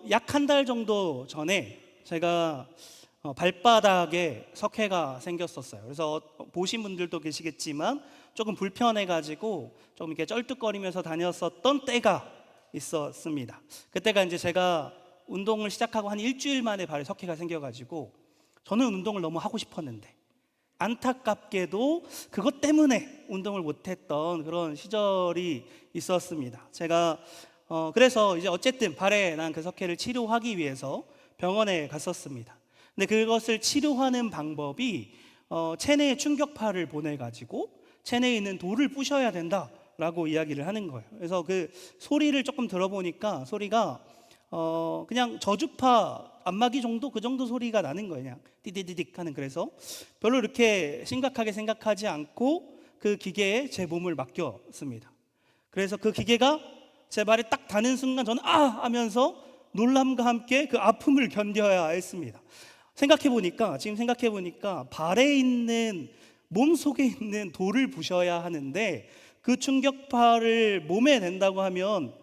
약 한 달 정도 전에 제가 발바닥에 석회가 생겼었어요. 그래서 보신 분들도 계시겠지만 조금 불편해가지고 좀 이렇게 쩔뚝거리면서 다녔었던 때가 있었습니다. 그때가 이제 제가 운동을 시작하고 한 일주일 만에 발에 석회가 생겨가지고 저는 운동을 너무 하고 싶었는데 안타깝게도 그것 때문에 운동을 못했던 그런 시절이 있었습니다. 제가 그래서 이제 어쨌든 발에 난 그 석회를 치료하기 위해서 병원에 갔었습니다. 근데 그것을 치료하는 방법이 체내에 충격파를 보내가지고 체내에 있는 돌을 부셔야 된다라고 이야기를 하는 거예요. 그래서 그 소리를 조금 들어보니까 소리가 그냥 저주파 안마기 정도 그 정도 소리가 나는 거예요. 그냥 띠디디딕 하는. 그래서 별로 이렇게 심각하게 생각하지 않고 그 기계에 제 몸을 맡겼습니다. 그래서 그 기계가 제 발에 딱 닿는 순간 저는 아 하면서 놀람과 함께 그 아픔을 견뎌야 했습니다. 지금 생각해 보니까 발에 있는 몸 속에 있는 돌을 부셔야 하는데 그 충격파를 몸에 낸다고 하면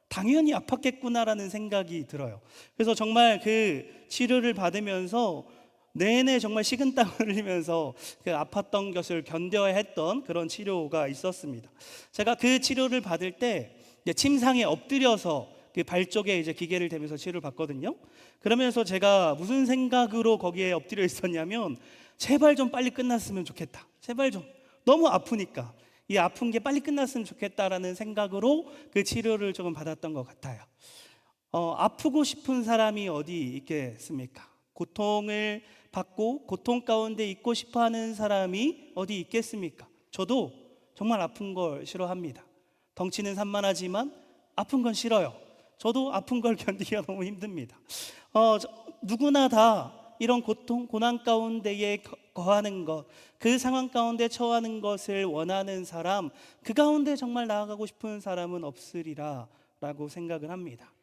당연히 아팠겠구나라는 생각이 들어요. 그래서 정말 그 치료를 받으면서 내내 정말 식은땀을 흘리면서 그 아팠던 것을 견뎌야 했던 그런 치료가 있었습니다. 제가 그 치료를 받을 때 침상에 엎드려서 그 발 쪽에 이제 기계를 대면서 치료를 받거든요. 그러면서 제가 무슨 생각으로 거기에 엎드려 있었냐면 제발 좀 빨리 끝났으면 좋겠다. 제발 좀 너무 아프니까 이 아픈 게 빨리 끝났으면 좋겠다라는 생각으로 그 치료를 조금 받았던 것 같아요. 아프고 싶은 사람이 어디 있겠습니까? 고통을 받고 고통 가운데 있고 싶어하는 사람이 어디 있겠습니까? 저도 정말 아픈 걸 싫어합니다. 덩치는 산만하지만 아픈 건 싫어요. 저도 아픈 걸 견디기가 너무 힘듭니다. 누구나 다 이런 고통, 고난 가운데에 거하는 것, 그 상황 가운데 처하는 것을 원하는 사람, 그 가운데 정말 나아가고 싶은 사람은 없으리라 라고 생각을 합니다.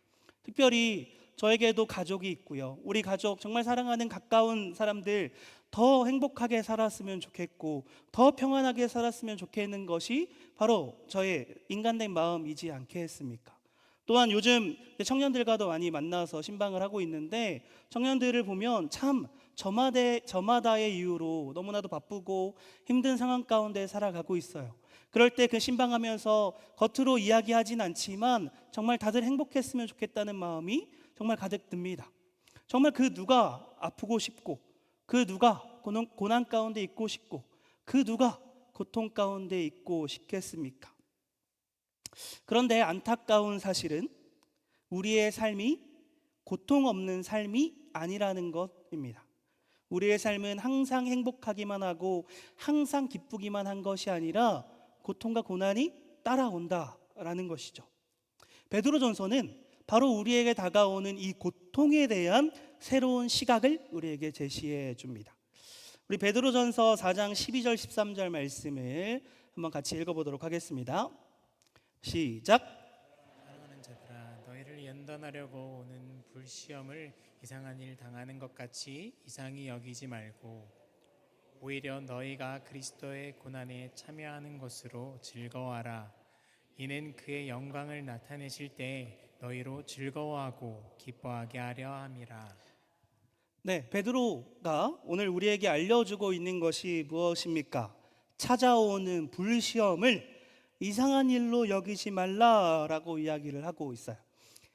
특별히 저에게도 가족이 있고요. 우리 가족 정말 사랑하는 가까운 사람들 더 행복하게 살았으면 좋겠고 더 평안하게 살았으면 좋겠는 것이 바로 저의 인간된 마음이지 않겠습니까? 또한 요즘 청년들과도 많이 만나서 신방을 하고 있는데 청년들을 보면 참 저마다의 이유로 너무나도 바쁘고 힘든 상황 가운데 살아가고 있어요. 그럴 때 그 신방하면서 겉으로 이야기하진 않지만 정말 다들 행복했으면 좋겠다는 마음이 정말 가득 듭니다. 정말 그 누가 아프고 싶고 그 누가 고난 가운데 있고 싶고 그 누가 고통 가운데 있고 싶겠습니까? 그런데 안타까운 사실은 우리의 삶이 고통 없는 삶이 아니라는 것입니다. 우리의 삶은 항상 행복하기만 하고 항상 기쁘기만 한 것이 아니라 고통과 고난이 따라온다라는 것이죠. 베드로전서는 바로 우리에게 다가오는 이 고통에 대한 새로운 시각을 우리에게 제시해 줍니다. 우리 베드로전서 4장 12절 13절 말씀을 한번 같이 읽어보도록 하겠습니다. 시작. 사랑하는 자들아, 너희를 연단하려고 오는 불시험을 이상한 일 당하는 것 같이 이상히 여기지 말고 오히려 너희가 그리스도의 고난에 참여하는 것으로 즐거워하라. 이는 그의 영광을 나타내실 때 너희로 즐거워하고 기뻐하게 하려 함이라. 네, 베드로가 오늘 우리에게 알려주고 있는 것이 무엇입니까? 찾아오는 불시험을 이상한 일로 여기지 말라라고 이야기를 하고 있어요.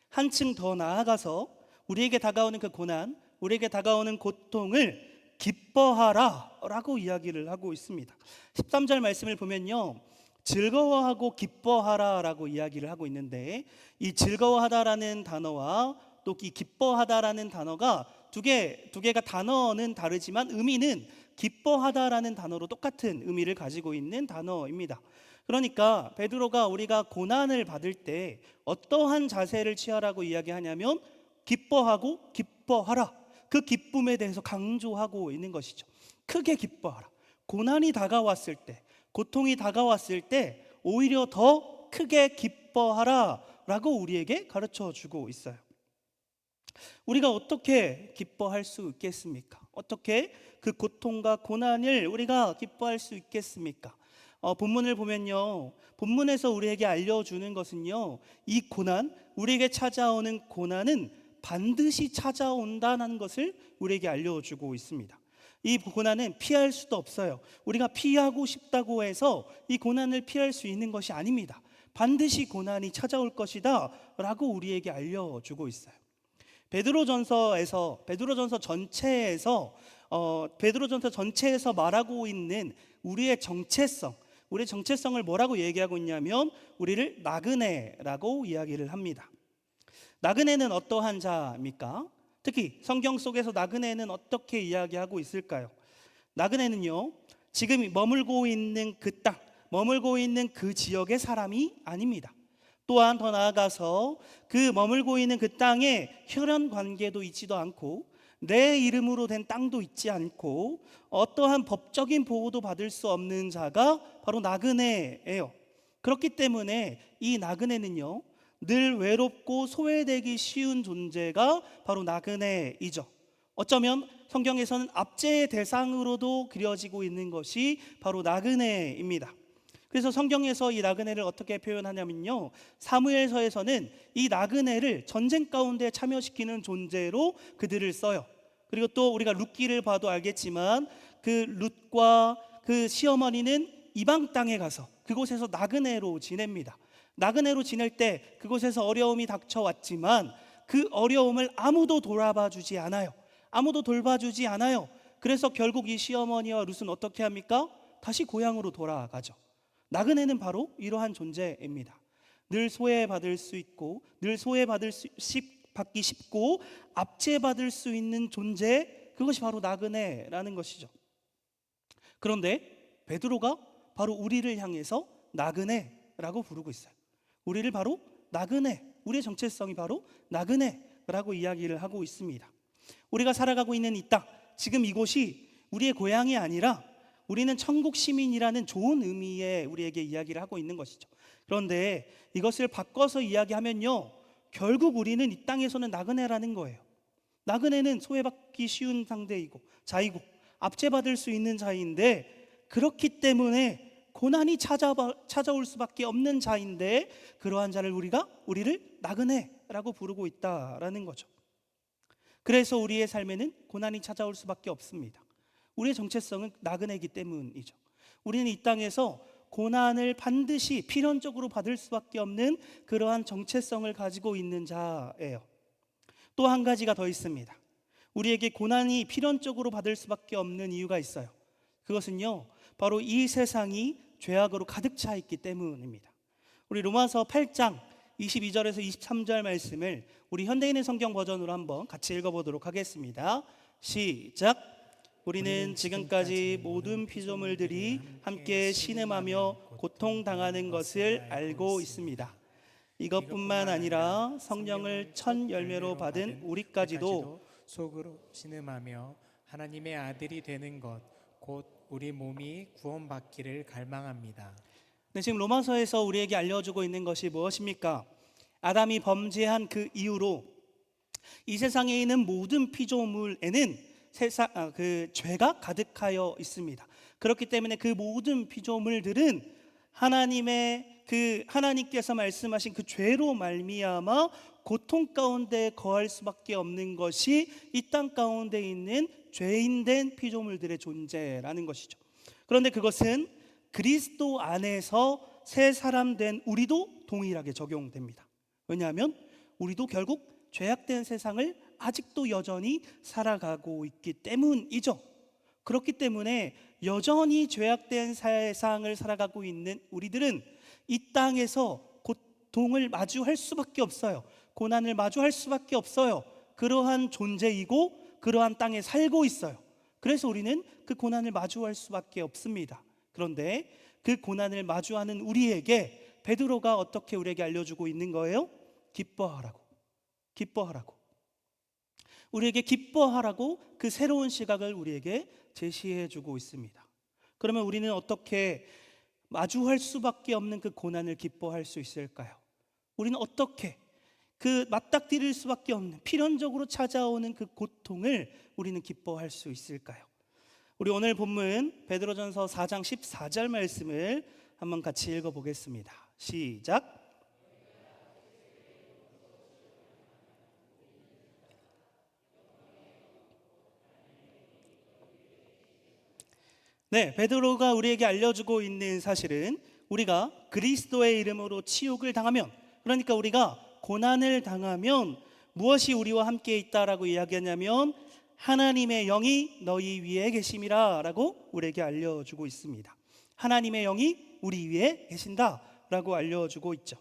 한층 더 나아가서 우리에게 다가오는 그 고난, 우리에게 다가오는 고통을 기뻐하라라고 이야기를 하고 있습니다. 13절 말씀을 보면요, 즐거워하고 기뻐하라라고 이야기를 하고 있는데 이 즐거워하다라는 단어와 또 이 기뻐하다라는 단어가 두 개가 단어는 다르지만 의미는 기뻐하다라는 단어로 똑같은 의미를 가지고 있는 단어입니다. 그러니까 베드로가 우리가 고난을 받을 때 어떠한 자세를 취하라고 이야기하냐면 기뻐하고 기뻐하라. 그 기쁨에 대해서 강조하고 있는 것이죠. 크게 기뻐하라. 고난이 다가왔을 때, 고통이 다가왔을 때 오히려 더 크게 기뻐하라라고 우리에게 가르쳐 주고 있어요. 우리가 어떻게 기뻐할 수 있겠습니까? 어떻게 그 고통과 고난을 우리가 기뻐할 수 있겠습니까? 본문을 보면요, 본문에서 우리에게 알려주는 것은요, 이 고난, 우리에게 찾아오는 고난은 반드시 찾아온다는 것을 우리에게 알려주고 있습니다. 이 고난은 피할 수도 없어요. 우리가 피하고 싶다고 해서 이 고난을 피할 수 있는 것이 아닙니다. 반드시 고난이 찾아올 것이다 라고 우리에게 알려주고 있어요. 베드로전서 전체에서 말하고 있는 우리의 정체성을 뭐라고 얘기하고 있냐면 우리를 나그네라고 이야기를 합니다. 나그네는 어떠한 자입니까? 특히 성경 속에서 나그네는 어떻게 이야기하고 있을까요? 나그네는요, 지금 머물고 있는 그 땅, 머물고 있는 그 지역의 사람이 아닙니다. 또한 더 나아가서 그 머물고 있는 그 땅에 혈연 관계도 있지도 않고 내 이름으로 된 땅도 있지 않고 어떠한 법적인 보호도 받을 수 없는 자가 바로 나그네예요. 그렇기 때문에 이 나그네는요, 늘 외롭고 소외되기 쉬운 존재가 바로 나그네이죠. 어쩌면 성경에서는 압제의 대상으로도 그려지고 있는 것이 바로 나그네입니다. 그래서 성경에서 이 나그네를 어떻게 표현하냐면요, 사무엘서에서는 이 나그네를 전쟁 가운데 참여시키는 존재로 그들을 써요. 그리고 또 우리가 룻기를 봐도 알겠지만 그 룻과 그 시어머니는 이방 땅에 가서 그곳에서 나그네로 지냅니다. 나그네로 지낼 때 그곳에서 어려움이 닥쳐왔지만 그 어려움을 아무도 돌봐주지 않아요. 그래서 결국 이 시어머니와 룻은 어떻게 합니까? 다시 고향으로 돌아가죠. 나그네는 바로 이러한 존재입니다. 늘 소외받을 수 있고 늘 받기 쉽고 압제받을 수 있는 존재, 그것이 바로 나그네라는 것이죠. 그런데 베드로가 바로 우리를 향해서 나그네라고 부르고 있어요. 우리를 바로 나그네, 우리의 정체성이 바로 나그네라고 이야기를 하고 있습니다. 우리가 살아가고 있는 이 땅, 지금 이곳이 우리의 고향이 아니라 우리는 천국 시민이라는 좋은 의미의 우리에게 이야기를 하고 있는 것이죠. 그런데 이것을 바꿔서 이야기하면요, 결국 우리는 이 땅에서는 나그네라는 거예요. 나그네는 소외받기 쉬운 상대이고 자이고 압제받을 수 있는 자인데, 그렇기 때문에 고난이 찾아올 수밖에 없는 자인데, 그러한 자를 우리를 나그네라고 부르고 있다라는 거죠. 그래서 우리의 삶에는 고난이 찾아올 수밖에 없습니다. 우리의 정체성은 나그네이기 때문이죠. 우리는 이 땅에서 고난을 반드시 필연적으로 받을 수밖에 없는 그러한 정체성을 가지고 있는 자예요. 또 한 가지가 더 있습니다. 우리에게 고난이 필연적으로 받을 수밖에 없는 이유가 있어요. 그것은요, 바로 이 세상이 죄악으로 가득 차 있기 때문입니다. 우리 로마서 8장 22절에서 23절 말씀을 우리 현대인의 성경 버전으로 한번 같이 읽어보도록 하겠습니다. 시작. 우리는 지금까지 모든 피조물들이 함께 신음하며 고통당하는 것을 알고 있습니다. 이것뿐만 아니라 성령을 첫 열매로 받은 우리까지도 속으로 신음하며 하나님의 아들이 되는 것, 곧 우리 몸이 구원받기를 갈망합니다. 네, 지금 로마서에서 우리에게 알려주고 있는 것이 무엇입니까? 아담이 범죄한 그 이후로 이 세상에 있는 모든 피조물에는 죄가 가득하여 있습니다. 그렇기 때문에 그 모든 피조물들은 하나님께서 말씀하신 그 죄로 말미암아 고통 가운데 거할 수밖에 없는 것이 이 땅 가운데 있는 죄인된 피조물들의 존재라는 것이죠. 그런데 그것은 그리스도 안에서 새 사람 된 우리도 동일하게 적용됩니다. 왜냐하면 우리도 결국 죄악된 세상을 아직도 여전히 살아가고 있기 때문이죠. 그렇기 때문에 여전히 죄악된 세상을 살아가고 있는 우리들은 이 땅에서 고통을 마주할 수밖에 없어요. 고난을 마주할 수밖에 없어요. 그러한 존재이고 그러한 땅에 살고 있어요. 그래서 우리는 그 고난을 마주할 수밖에 없습니다. 그런데 그 고난을 마주하는 우리에게 베드로가 어떻게 우리에게 알려주고 있는 거예요? 기뻐하라고. 우리에게 기뻐하라고 그 새로운 시각을 우리에게 제시해 주고 있습니다. 그러면 우리는 어떻게 마주할 수밖에 없는 그 고난을 기뻐할 수 있을까요? 우리는 어떻게 그 맞닥뜨릴 수밖에 없는 필연적으로 찾아오는 그 고통을 우리는 기뻐할 수 있을까요? 우리 오늘 본문 베드로전서 4장 14절 말씀을 한번 같이 읽어보겠습니다. 시작. 네, 베드로가 우리에게 알려주고 있는 사실은 우리가 그리스도의 이름으로 치욕을 당하면, 그러니까 우리가 고난을 당하면 무엇이 우리와 함께 있다라고 이야기하냐면 하나님의 영이 너희 위에 계심이라 라고 우리에게 알려주고 있습니다. 하나님의 영이 우리 위에 계신다라고 알려주고 있죠.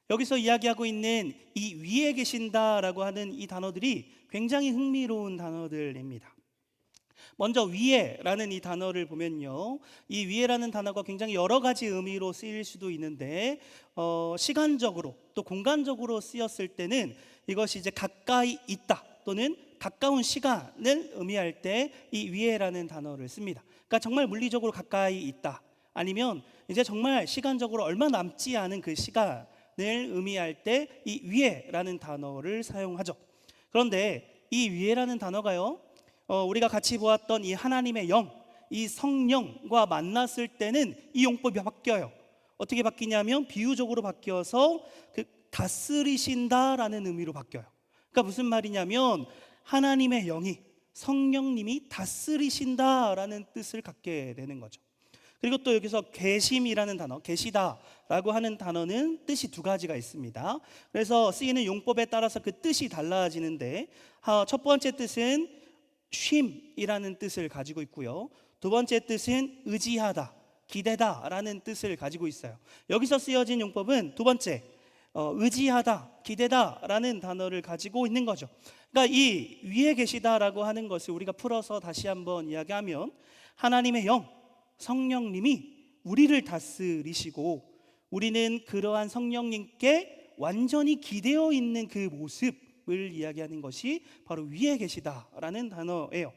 여기서 이야기하고 있는 이 위에 계신다라고 하는 이 단어들이 굉장히 흥미로운 단어들입니다. 먼저 위에라는 이 단어를 보면요, 이 위에라는 단어가 굉장히 여러 가지 의미로 쓰일 수도 있는데 시간적으로 또 공간적으로 쓰였을 때는 이것이 이제 가까이 있다 또는 가까운 시간을 의미할 때 이 위에라는 단어를 씁니다. 그러니까 정말 물리적으로 가까이 있다, 아니면 이제 정말 시간적으로 얼마 남지 않은 그 시간을 의미할 때 이 위에라는 단어를 사용하죠. 그런데 이 위에라는 단어가요, 우리가 같이 보았던 이 하나님의 영, 이 성령과 만났을 때는 이 용법이 바뀌어요. 어떻게 바뀌냐면 비유적으로 바뀌어서 그 다스리신다라는 의미로 바뀌어요. 그러니까 무슨 말이냐면 하나님의 영이, 성령님이 다스리신다라는 뜻을 갖게 되는 거죠. 그리고 또 여기서 계심이라는 단어, 계시다라고 하는 단어는 뜻이 두 가지가 있습니다. 그래서 쓰이는 용법에 따라서 그 뜻이 달라지는데 첫 번째 뜻은 쉼이라는 뜻을 가지고 있고요, 두 번째 뜻은 의지하다, 기대다라는 뜻을 가지고 있어요. 여기서 쓰여진 용법은 두 번째, 의지하다, 기대다라는 단어를 가지고 있는 거죠. 그러니까 이 위에 계시다라고 하는 것을 우리가 풀어서 다시 한번 이야기하면 하나님의 영, 성령님이 우리를 다스리시고 우리는 그러한 성령님께 완전히 기대어 있는 그 모습을 이야기하는 것이 바로 위에 계시다라는 단어예요.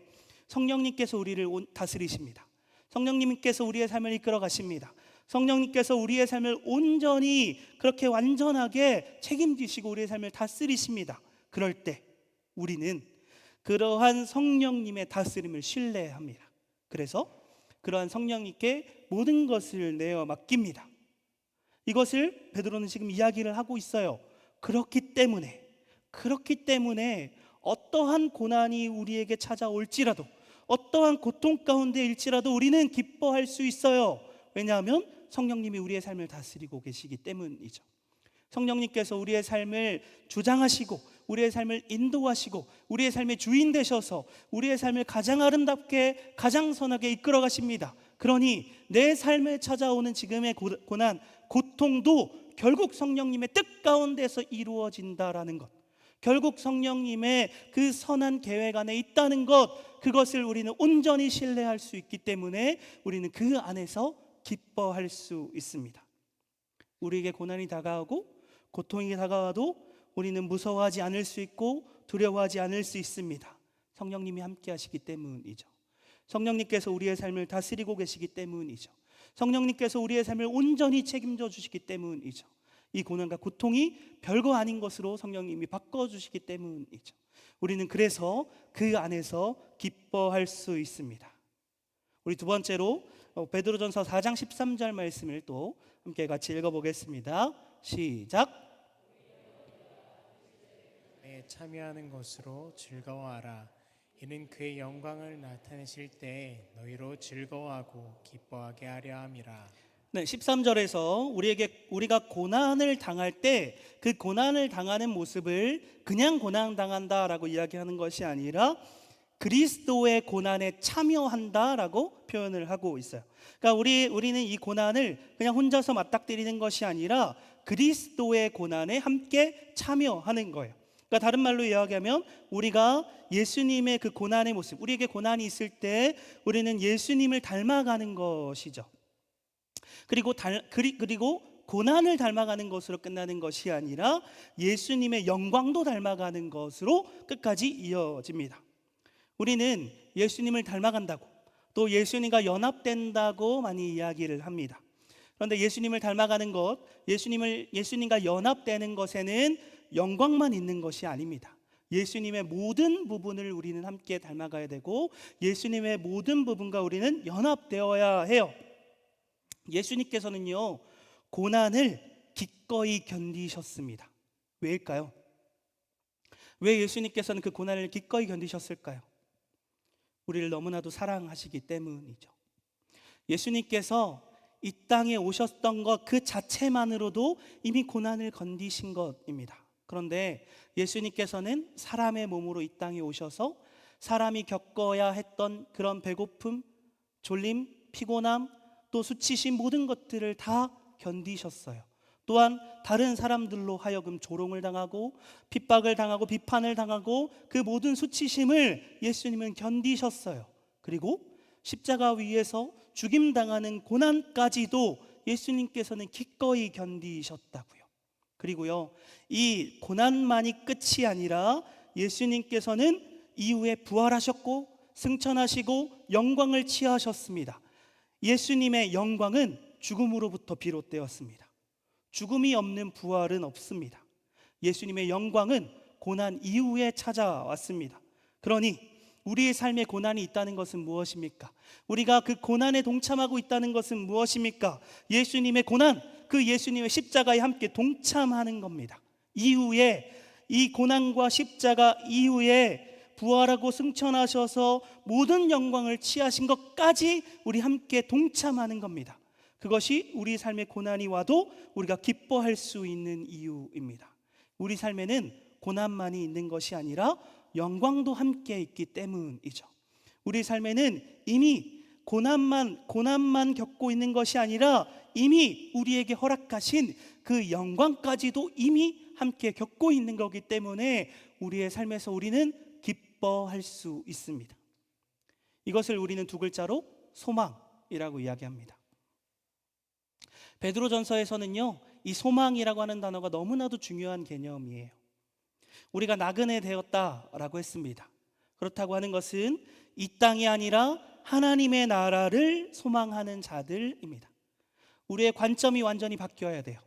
성령님께서 우리를 다스리십니다. 성령님께서 우리의 삶을 이끌어 가십니다. 성령님께서 우리의 삶을 온전히 그렇게 완전하게 책임지시고 우리의 삶을 다스리십니다. 그럴 때 우리는 그러한 성령님의 다스림을 신뢰합니다. 그래서 그러한 성령님께 모든 것을 내어 맡깁니다. 이것을 베드로는 지금 이야기를 하고 있어요. 그렇기 때문에 어떠한 고난이 우리에게 찾아올지라도, 어떠한 고통 가운데일지라도 우리는 기뻐할 수 있어요. 왜냐하면 성령님이 우리의 삶을 다스리고 계시기 때문이죠. 성령님께서 우리의 삶을 주장하시고 우리의 삶을 인도하시고 우리의 삶의 주인 되셔서 우리의 삶을 가장 아름답게, 가장 선하게 이끌어 가십니다. 그러니 내 삶에 찾아오는 지금의 고난, 고통도 결국 성령님의 뜻 가운데서 이루어진다라는 것, 결국 성령님의 그 선한 계획 안에 있다는 것, 그것을 우리는 온전히 신뢰할 수 있기 때문에 우리는 그 안에서 기뻐할 수 있습니다. 우리에게 고난이 다가오고 고통이 다가와도 우리는 무서워하지 않을 수 있고 두려워하지 않을 수 있습니다. 성령님이 함께 하시기 때문이죠. 성령님께서 우리의 삶을 다스리고 계시기 때문이죠. 성령님께서 우리의 삶을 온전히 책임져 주시기 때문이죠. 이 고난과 고통이 별거 아닌 것으로 성령님이 바꿔주시기 때문이죠. 우리는 그래서 그 안에서 기뻐할 수 있습니다. 우리 두 번째로 베드로전서 4장 13절 말씀을 또 함께 같이 읽어보겠습니다. 시작. 참여하는 것으로 즐거워하라. 이는 그의 영광을 나타내실 때 너희로 즐거워하고 기뻐하게 하려 함이라. 네, 13절에서 우리가 고난을 당할 때 그 고난을 당하는 모습을 그냥 고난 당한다라고 이야기하는 것이 아니라 그리스도의 고난에 참여한다라고 표현을 하고 있어요. 그러니까 우리는 이 고난을 그냥 혼자서 맞닥뜨리는 것이 아니라 그리스도의 고난에 함께 참여하는 거예요. 그러니까 다른 말로 이야기하면 우리가 예수님의 그 고난의 모습, 우리에게 고난이 있을 때 우리는 예수님을 닮아가는 것이죠. 그리고 고난을 닮아가는 것으로 끝나는 것이 아니라 예수님의 영광도 닮아가는 것으로 끝까지 이어집니다. 우리는 예수님을 닮아간다고, 또 예수님과 연합된다고 많이 이야기를 합니다. 그런데 예수님을 닮아가는 것, 예수님과 연합되는 것에는 영광만 있는 것이 아닙니다. 예수님의 모든 부분을 우리는 함께 닮아가야 되고 예수님의 모든 부분과 우리는 연합되어야 해요. 예수님께서는요, 고난을 기꺼이 견디셨습니다. 왜일까요? 왜 예수님께서는 그 고난을 기꺼이 견디셨을까요? 우리를 너무나도 사랑하시기 때문이죠. 예수님께서 이 땅에 오셨던 것 그 자체만으로도 이미 고난을 건디신 것입니다. 그런데 예수님께서는 사람의 몸으로 이 땅에 오셔서 사람이 겪어야 했던 그런 배고픔, 졸림, 피곤함, 또 수치심 모든 것들을 다 견디셨어요. 또한 다른 사람들로 하여금 조롱을 당하고 핍박을 당하고 비판을 당하고 그 모든 수치심을 예수님은 견디셨어요. 그리고 십자가 위에서 죽임당하는 고난까지도 예수님께서는 기꺼이 견디셨다고요. 그리고요, 이 고난만이 끝이 아니라 예수님께서는 이후에 부활하셨고 승천하시고 영광을 취하셨습니다. 예수님의 영광은 죽음으로부터 비롯되었습니다. 죽음이 없는 부활은 없습니다. 예수님의 영광은 고난 이후에 찾아왔습니다. 그러니 우리의 삶에 고난이 있다는 것은 무엇입니까? 우리가 그 고난에 동참하고 있다는 것은 무엇입니까? 예수님의 고난, 그 예수님의 십자가에 함께 동참하는 겁니다. 이후에 이 고난과 십자가 이후에 부활하고 승천하셔서 모든 영광을 취하신 것까지 우리 함께 동참하는 겁니다. 그것이 우리 삶에 고난이 와도 우리가 기뻐할 수 있는 이유입니다. 우리 삶에는 고난만이 있는 것이 아니라 영광도 함께 있기 때문이죠. 우리 삶에는 이미 고난만 겪고 있는 것이 아니라 이미 우리에게 허락하신 그 영광까지도 이미 함께 겪고 있는 거기 때문에 우리의 삶에서 우리는 기뻐할 수 있습니다. 이것을 우리는 두 글자로 소망이라고 이야기합니다. 베드로전서에서는요, 이 소망이라고 하는 단어가 너무나도 중요한 개념이에요. 우리가 나그네 되었다라고 했습니다. 그렇다고 하는 것은 이 땅이 아니라 하나님의 나라를 소망하는 자들입니다. 우리의 관점이 완전히 바뀌어야 돼요.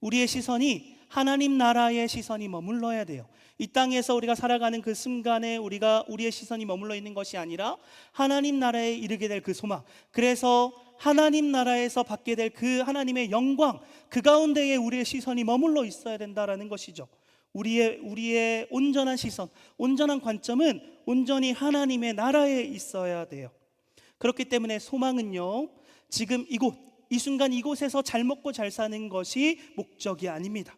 우리의 시선이 하나님 나라의 시선이 머물러야 돼요. 이 땅에서 우리가 살아가는 그 순간에 우리의 시선이 머물러 있는 것이 아니라 하나님 나라에 이르게 될 그 소망, 그래서 하나님 나라에서 받게 될 그 하나님의 영광, 그 가운데에 우리의 시선이 머물러 있어야 된다라는 것이죠. 우리의 온전한 시선, 온전한 관점은 온전히 하나님의 나라에 있어야 돼요. 그렇기 때문에 소망은요, 지금 이곳, 이 순간 이곳에서 잘 먹고 잘 사는 것이 목적이 아닙니다.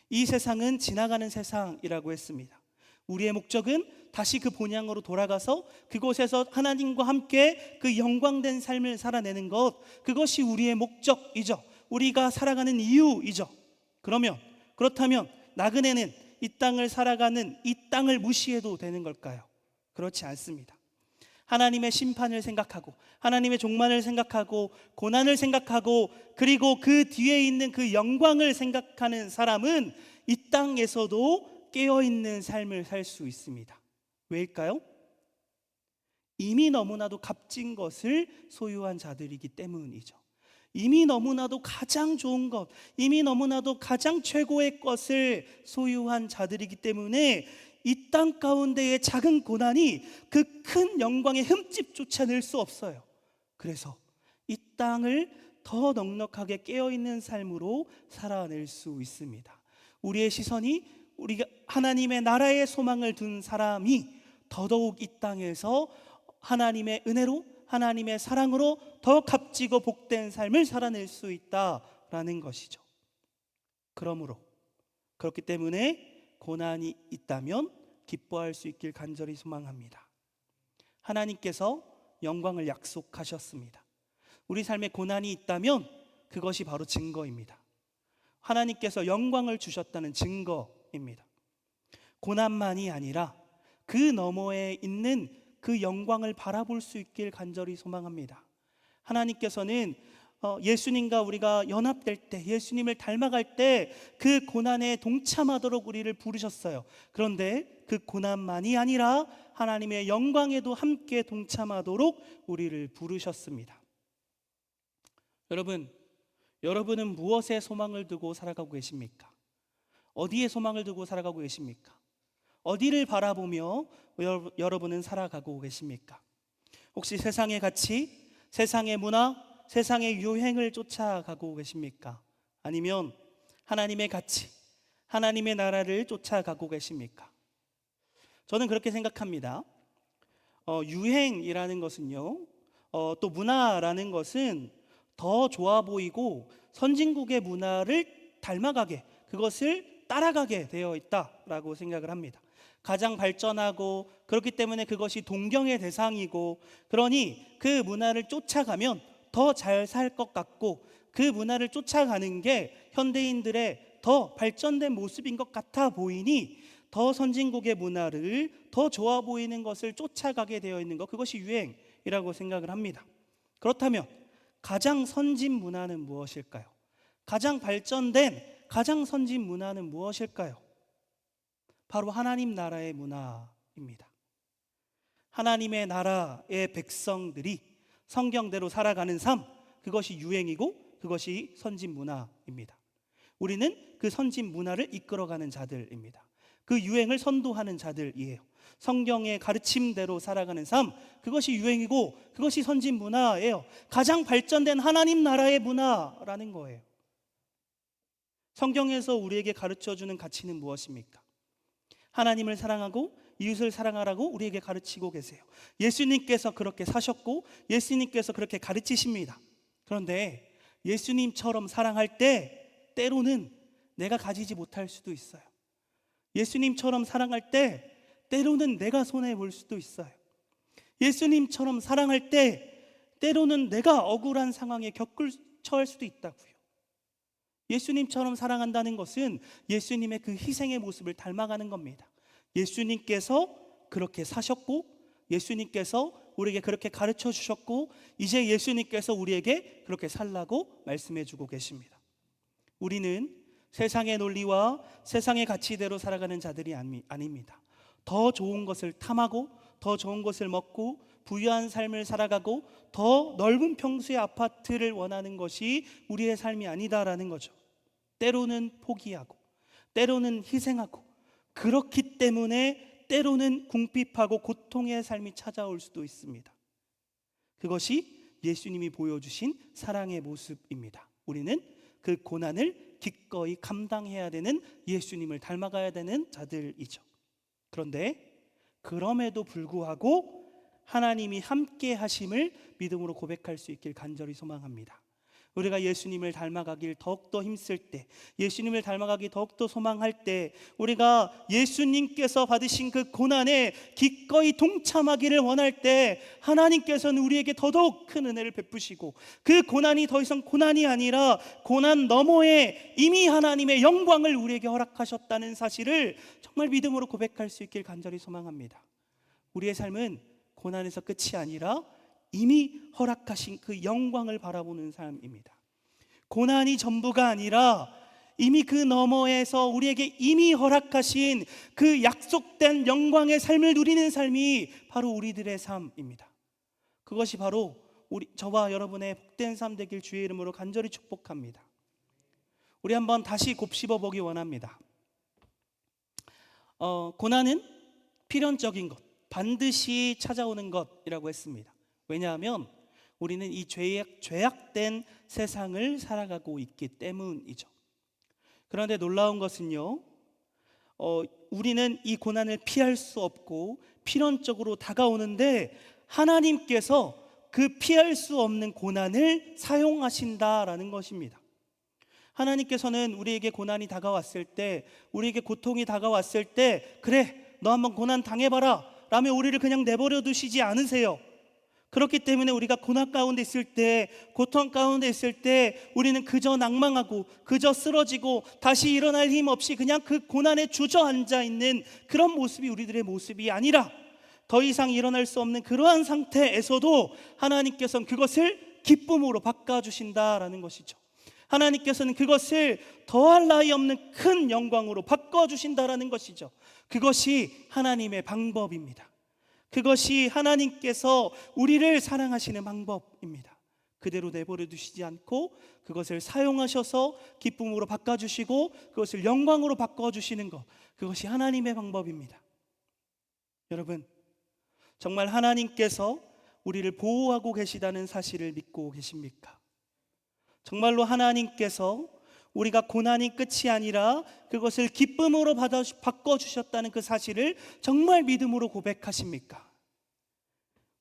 이 세상은 지나가는 세상이라고 했습니다. 우리의 목적은 다시 그 본향으로 돌아가서 그곳에서 하나님과 함께 그 영광된 삶을 살아내는 것, 그것이 우리의 목적이죠. 우리가 살아가는 이유이죠. 그렇다면 나그네는 이 땅을 살아가는 이 땅을 무시해도 되는 걸까요? 그렇지 않습니다. 하나님의 심판을 생각하고 하나님의 종말을 생각하고 고난을 생각하고 그리고 그 뒤에 있는 그 영광을 생각하는 사람은 이 땅에서도 깨어있는 삶을 살 수 있습니다. 왜일까요? 이미 너무나도 값진 것을 소유한 자들이기 때문이죠. 이미 너무나도 가장 좋은 것, 이미 너무나도 가장 최고의 것을 소유한 자들이기 때문에 이 땅 가운데의 작은 고난이 그 큰 영광의 흠집조차 낼 수 없어요. 그래서 이 땅을 더 넉넉하게 깨어있는 삶으로 살아낼 수 있습니다. 우리의 시선이 우리가 하나님의 나라의 소망을 둔 사람이 더더욱 이 땅에서 하나님의 은혜로 하나님의 사랑으로 더 값지고 복된 삶을 살아낼 수 있다라는 것이죠. 그렇기 때문에 고난이 있다면 기뻐할 수 있길 간절히 소망합니다. 하나님께서 영광을 약속하셨습니다. 우리 삶에 고난이 있다면 그것이 바로 증거입니다. 하나님께서 영광을 주셨다는 증거입니다. 고난만이 아니라 그 너머에 있는 그 영광을 바라볼 수 있길 간절히 소망합니다. 하나님께서는 예수님과 우리가 연합될 때, 예수님을 닮아갈 때 그 고난에 동참하도록 우리를 부르셨어요. 그런데 그 고난만이 아니라 하나님의 영광에도 함께 동참하도록 우리를 부르셨습니다. 여러분은 무엇에 소망을 두고 살아가고 계십니까? 어디에 소망을 두고 살아가고 계십니까? 어디를 바라보며 여러분은 살아가고 계십니까? 혹시 세상의 가치, 세상의 문화, 세상의 유행을 쫓아가고 계십니까? 아니면 하나님의 가치, 하나님의 나라를 쫓아가고 계십니까? 저는 그렇게 생각합니다. 유행이라는 것은요, 또 문화라는 것은 더 좋아 보이고 선진국의 문화를 닮아가게, 그것을 따라가게 되어 있다라고 생각을 합니다. 가장 발전하고 그렇기 때문에 그것이 동경의 대상이고, 그러니 그 문화를 쫓아가면 더 잘 살 것 같고, 그 문화를 쫓아가는 게 현대인들의 더 발전된 모습인 것 같아 보이니 더 선진국의 문화를 더 좋아 보이는 것을 쫓아가게 되어 있는 것, 그것이 유행이라고 생각을 합니다. 그렇다면 가장 선진 문화는 무엇일까요? 가장 발전된, 가장 선진 문화는 무엇일까요? 바로 하나님 나라의 문화입니다. 하나님의 나라의 백성들이 성경대로 살아가는 삶, 그것이 유행이고 그것이 선진 문화입니다. 우리는 그 선진 문화를 이끌어가는 자들입니다. 그 유행을 선도하는 자들이에요. 성경의 가르침대로 살아가는 삶, 그것이 유행이고 그것이 선진 문화예요. 가장 발전된 하나님 나라의 문화라는 거예요. 성경에서 우리에게 가르쳐주는 가치는 무엇입니까? 하나님을 사랑하고 이웃을 사랑하라고 우리에게 가르치고 계세요. 예수님께서 그렇게 사셨고 예수님께서 그렇게 가르치십니다. 그런데 예수님처럼 사랑할 때 때로는 내가 가지지 못할 수도 있어요. 예수님처럼 사랑할 때 때로는 내가 손해볼 수도 있어요. 예수님처럼 사랑할 때 때로는 내가 억울한 상황에 처할 수도 있다고요. 예수님처럼 사랑한다는 것은 예수님의 그 희생의 모습을 닮아가는 겁니다. 예수님께서 그렇게 사셨고 예수님께서 우리에게 그렇게 가르쳐 주셨고 이제 예수님께서 우리에게 그렇게 살라고 말씀해 주고 계십니다. 우리는 세상의 논리와 세상의 가치대로 살아가는 자들이 아닙니다. 더 좋은 것을 탐하고 더 좋은 것을 먹고 부유한 삶을 살아가고 더 넓은 평수의 아파트를 원하는 것이 우리의 삶이 아니다라는 거죠. 때로는 포기하고 때로는 희생하고, 그렇기 때문에 때로는 궁핍하고 고통의 삶이 찾아올 수도 있습니다. 그것이 예수님이 보여주신 사랑의 모습입니다. 우리는 그 고난을 기꺼이 감당해야 되는, 예수님을 닮아가야 되는 자들이죠. 그런데 그럼에도 불구하고 하나님이 함께 하심을 믿음으로 고백할 수 있길 간절히 소망합니다. 우리가 예수님을 닮아가길 더욱더 힘쓸 때, 예수님을 닮아가기 더욱더 소망할 때, 우리가 예수님께서 받으신 그 고난에 기꺼이 동참하기를 원할 때 하나님께서는 우리에게 더더욱 큰 은혜를 베푸시고 그 고난이 더 이상 고난이 아니라 고난 너머에 이미 하나님의 영광을 우리에게 허락하셨다는 사실을 정말 믿음으로 고백할 수 있길 간절히 소망합니다. 우리의 삶은 고난에서 끝이 아니라 이미 허락하신 그 영광을 바라보는 삶입니다. 고난이 전부가 아니라 이미 그 너머에서 우리에게 이미 허락하신 그 약속된 영광의 삶을 누리는 삶이 바로 우리들의 삶입니다. 그것이 바로 저와 여러분의 복된 삶 되길 주의 이름으로 간절히 축복합니다. 우리 한번 다시 곱씹어 보기 원합니다. 고난은 필연적인 것, 반드시 찾아오는 것이라고 했습니다. 왜냐하면 우리는 이 죄악된 세상을 살아가고 있기 때문이죠. 그런데 놀라운 것은요, 우리는 이 고난을 피할 수 없고 필연적으로 다가오는데 하나님께서 그 피할 수 없는 고난을 사용하신다라는 것입니다. 하나님께서는 우리에게 고난이 다가왔을 때, 우리에게 고통이 다가왔을 때, 그래 너 한번 고난 당해봐라 라며 우리를 그냥 내버려 두시지 않으세요. 그렇기 때문에 우리가 고난 가운데 있을 때, 고통 가운데 있을 때 우리는 그저 낭망하고 그저 쓰러지고 다시 일어날 힘 없이 그냥 그 고난에 주저앉아 있는 그런 모습이 우리들의 모습이 아니라, 더 이상 일어날 수 없는 그러한 상태에서도 하나님께서는 그것을 기쁨으로 바꿔주신다라는 것이죠. 하나님께서는 그것을 더할 나위 없는 큰 영광으로 바꿔주신다라는 것이죠. 그것이 하나님의 방법입니다. 그것이 하나님께서 우리를 사랑하시는 방법입니다. 그대로 내버려 두시지 않고 그것을 사용하셔서 기쁨으로 바꿔주시고 그것을 영광으로 바꿔주시는 것, 그것이 하나님의 방법입니다. 여러분, 정말 하나님께서 우리를 보호하고 계시다는 사실을 믿고 계십니까? 정말로 하나님께서 우리가 고난이 끝이 아니라 그것을 기쁨으로 바꿔주셨다는 그 사실을 정말 믿음으로 고백하십니까?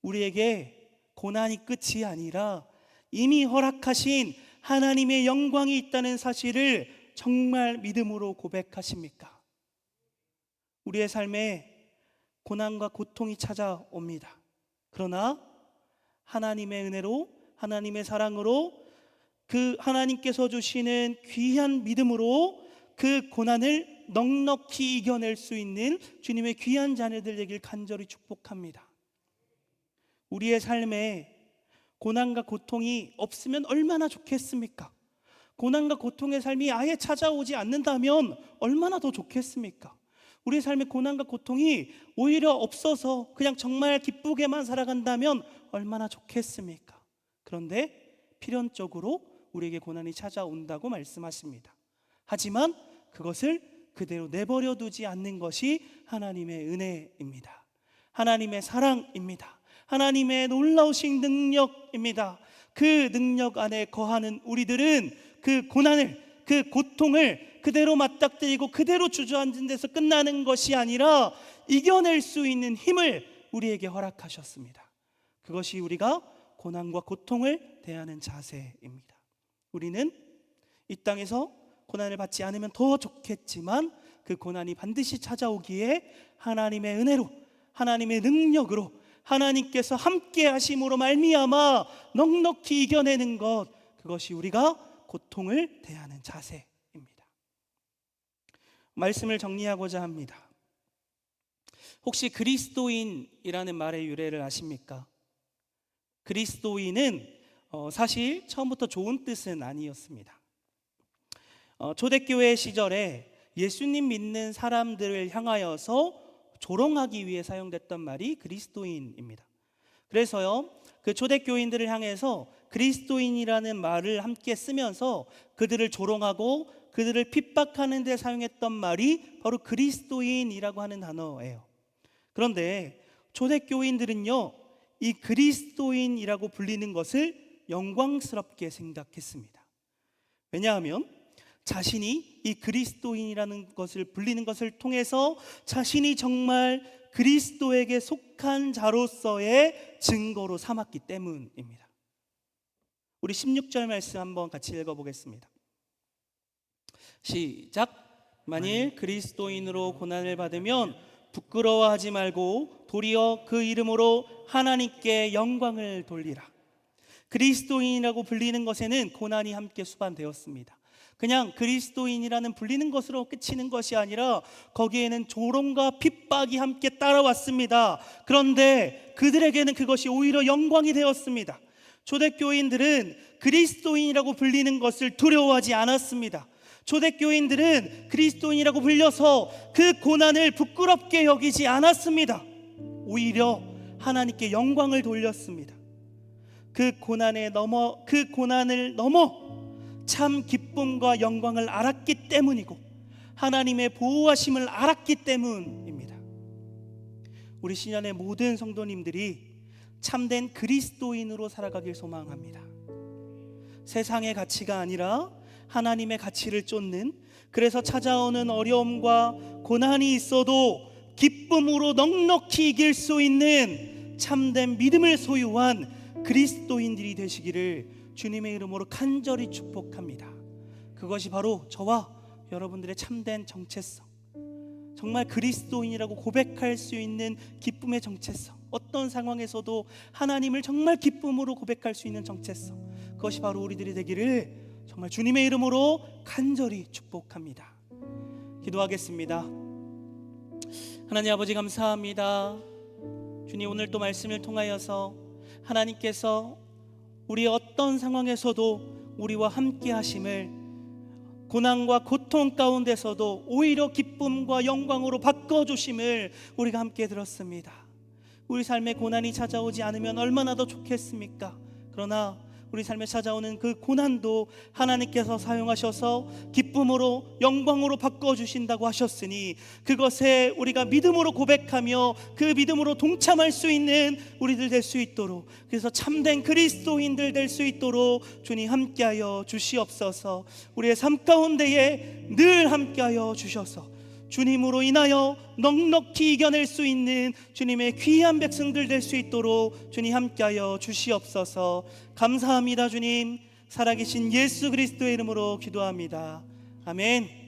우리에게 고난이 끝이 아니라 이미 허락하신 하나님의 영광이 있다는 사실을 정말 믿음으로 고백하십니까? 우리의 삶에 고난과 고통이 찾아옵니다. 그러나 하나님의 은혜로, 하나님의 사랑으로, 그 하나님께서 주시는 귀한 믿음으로 그 고난을 넉넉히 이겨낼 수 있는 주님의 귀한 자녀들 되길 간절히 축복합니다. 우리의 삶에 고난과 고통이 없으면 얼마나 좋겠습니까? 고난과 고통의 삶이 아예 찾아오지 않는다면 얼마나 더 좋겠습니까? 우리의 삶에 고난과 고통이 오히려 없어서 그냥 정말 기쁘게만 살아간다면 얼마나 좋겠습니까? 그런데 필연적으로 우리에게 고난이 찾아온다고 말씀하십니다. 하지만 그것을 그대로 내버려 두지 않는 것이 하나님의 은혜입니다. 하나님의 사랑입니다. 하나님의 놀라우신 능력입니다. 그 능력 안에 거하는 우리들은 그 고난을, 그 고통을 그대로 맞닥뜨리고 그대로 주저앉은 데서 끝나는 것이 아니라 이겨낼 수 있는 힘을 우리에게 허락하셨습니다. 그것이 우리가 고난과 고통을 대하는 자세입니다. 우리는 이 땅에서 고난을 받지 않으면 더 좋겠지만 그 고난이 반드시 찾아오기에 하나님의 은혜로, 하나님의 능력으로, 하나님께서 함께 하심으로 말미암아 넉넉히 이겨내는 것, 그것이 우리가 고통을 대하는 자세입니다. 말씀을 정리하고자 합니다. 혹시 그리스도인이라는 말의 유래를 아십니까? 그리스도인은 사실 처음부터 좋은 뜻은 아니었습니다. 초대교회 시절에 예수님 믿는 사람들을 향하여서 조롱하기 위해 사용됐던 말이 그리스도인입니다. 그래서요, 그 초대교인들을 향해서 그리스도인이라는 말을 함께 쓰면서 그들을 조롱하고 그들을 핍박하는 데 사용했던 말이 바로 그리스도인이라고 하는 단어예요. 그런데 초대교인들은요, 이 그리스도인이라고 불리는 것을 영광스럽게 생각했습니다. 왜냐하면 자신이 이 그리스도인이라는 것을 불리는 것을 통해서 자신이 정말 그리스도에게 속한 자로서의 증거로 삼았기 때문입니다. 우리 16절 말씀 한번 같이 읽어보겠습니다. 시작. 만일 그리스도인으로 고난을 받으면 부끄러워하지 말고 도리어 그 이름으로 하나님께 영광을 돌리라. 그리스도인이라고 불리는 것에는 고난이 함께 수반되었습니다. 그냥 그리스도인이라는 불리는 것으로 그치는 것이 아니라 거기에는 조롱과 핍박이 함께 따라왔습니다. 그런데 그들에게는 그것이 오히려 영광이 되었습니다. 초대교인들은 그리스도인이라고 불리는 것을 두려워하지 않았습니다. 초대교인들은 그리스도인이라고 불려서 그 고난을 부끄럽게 여기지 않았습니다. 오히려 하나님께 영광을 돌렸습니다. 그 고난을 넘어 참 기쁨과 영광을 알았기 때문이고 하나님의 보호하심을 알았기 때문입니다. 우리 신년의 모든 성도님들이 참된 그리스도인으로 살아가길 소망합니다. 세상의 가치가 아니라 하나님의 가치를 쫓는, 그래서 찾아오는 어려움과 고난이 있어도 기쁨으로 넉넉히 이길 수 있는 참된 믿음을 소유한 그리스도인들이 되시기를 주님의 이름으로 간절히 축복합니다. 그것이 바로 저와 여러분들의 참된 정체성, 정말 그리스도인이라고 고백할 수 있는 기쁨의 정체성, 어떤 상황에서도 하나님을 정말 기쁨으로 고백할 수 있는 정체성, 그것이 바로 우리들이 되기를 정말 주님의 이름으로 간절히 축복합니다. 기도하겠습니다. 하나님 아버지 감사합니다. 주님, 오늘 또 말씀을 통하여서 하나님께서 우리의 어떤 상황에서도 우리와 함께 하심을, 고난과 고통 가운데서도 오히려 기쁨과 영광으로 바꿔주심을 우리가 함께 들었습니다. 우리 삶에 고난이 찾아오지 않으면 얼마나 더 좋겠습니까? 그러나 우리 삶에 찾아오는 그 고난도 하나님께서 사용하셔서 기쁨으로 영광으로 바꿔주신다고 하셨으니 그것에 우리가 믿음으로 고백하며 그 믿음으로 동참할 수 있는 우리들 될 수 있도록, 그래서 참된 그리스도인들 될 수 있도록 주님 함께하여 주시옵소서. 우리의 삶 가운데에 늘 함께하여 주셔서 주님으로 인하여 넉넉히 이겨낼 수 있는 주님의 귀한 백성들 될 수 있도록 주님 함께하여 주시옵소서. 감사합니다. 주님, 살아계신 예수 그리스도의 이름으로 기도합니다. 아멘.